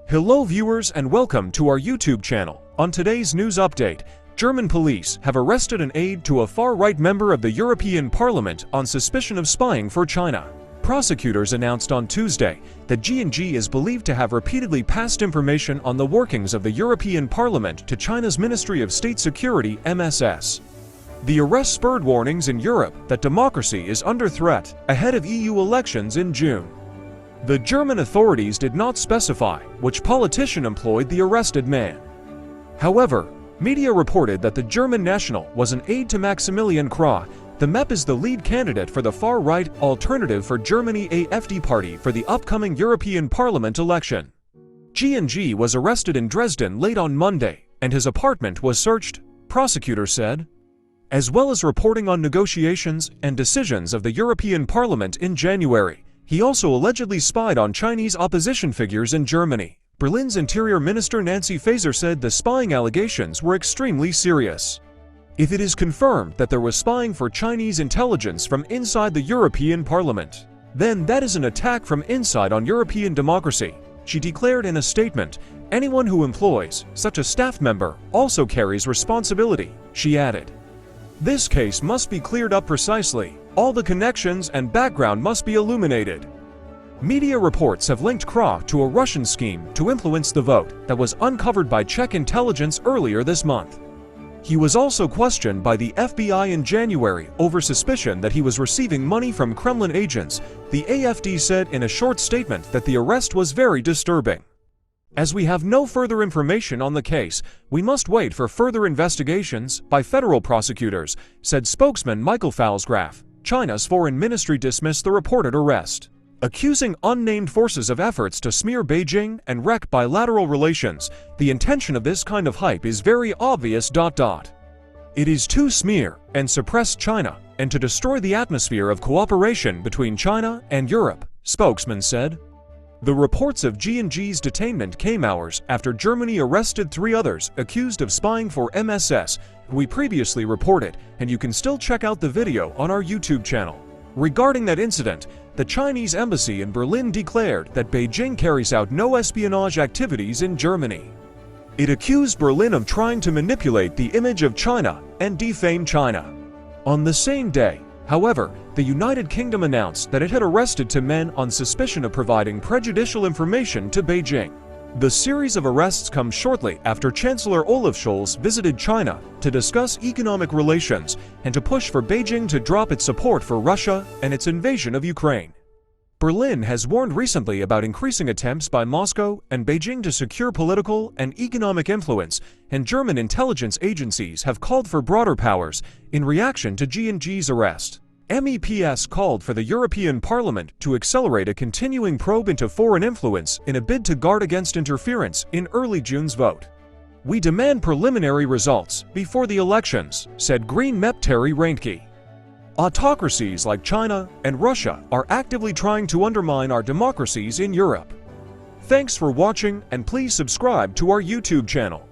Hello viewers and welcome to our YouTube channel. On today's news update, German police have arrested an aide to a far-right member of the European Parliament on suspicion of spying for China. Prosecutors announced on Tuesday that G&G is believed to have repeatedly passed information on the workings of the European Parliament to China's Ministry of State Security (MSS). The arrest spurred warnings in Europe that democracy is under threat ahead of EU elections in June. The German authorities did not specify which politician employed the arrested man. However, media reported that the German national was an aide to Maximilian Krah. The MEP is the lead candidate for the far-right Alternative for Germany AfD party for the upcoming European Parliament election. G&G was arrested in Dresden late on Monday, and his apartment was searched, prosecutors said. As well as reporting on negotiations and decisions of the European Parliament in January, he also allegedly spied on Chinese opposition figures in Germany. Berlin's Interior Minister Nancy Faeser said the spying allegations were extremely serious. If it is confirmed that there was spying for Chinese intelligence from inside the European Parliament, then that is an attack from inside on European democracy, she declared in a statement. Anyone who employs such a staff member also carries responsibility, she added. This case must be cleared up precisely. All the connections and background must be illuminated. Media reports have linked Krah to a Russian scheme to influence the vote that was uncovered by Czech intelligence earlier this month. He was also questioned by the FBI in January over suspicion that he was receiving money from Kremlin agents. The AfD said in a short statement that the arrest was very disturbing. As we have no further information on the case, we must wait for further investigations by federal prosecutors, said spokesman Michael Pfalzgraf. China's foreign ministry dismissed the reported arrest, accusing unnamed forces of efforts to smear Beijing and wreck bilateral relations. The intention of this kind of hype is very obvious. It is to smear and suppress China and to destroy the atmosphere of cooperation between China and Europe, spokesman said. The reports of G&G's detainment came hours after Germany arrested 3 others accused of spying for MSS, who we previously reported, and you can still check out the video on our YouTube channel. Regarding that incident, the Chinese embassy in Berlin declared that Beijing carries out no espionage activities in Germany. It accused Berlin of trying to manipulate the image of China and defame China. On the same day, however, the United Kingdom announced that it had arrested 2 men on suspicion of providing prejudicial information to Beijing. The series of arrests comes shortly after Chancellor Olaf Scholz visited China to discuss economic relations and to push for Beijing to drop its support for Russia and its invasion of Ukraine. Berlin has warned recently about increasing attempts by Moscow and Beijing to secure political and economic influence, and German intelligence agencies have called for broader powers in reaction to G&G's arrest. MEPs called for the European Parliament to accelerate a continuing probe into foreign influence in a bid to guard against interference in early June's vote. We demand preliminary results before the elections, said Green MEP Terry Reintke. Autocracies like China and Russia are actively trying to undermine our democracies in Europe. Thanks for watching, and please subscribe to our YouTube channel.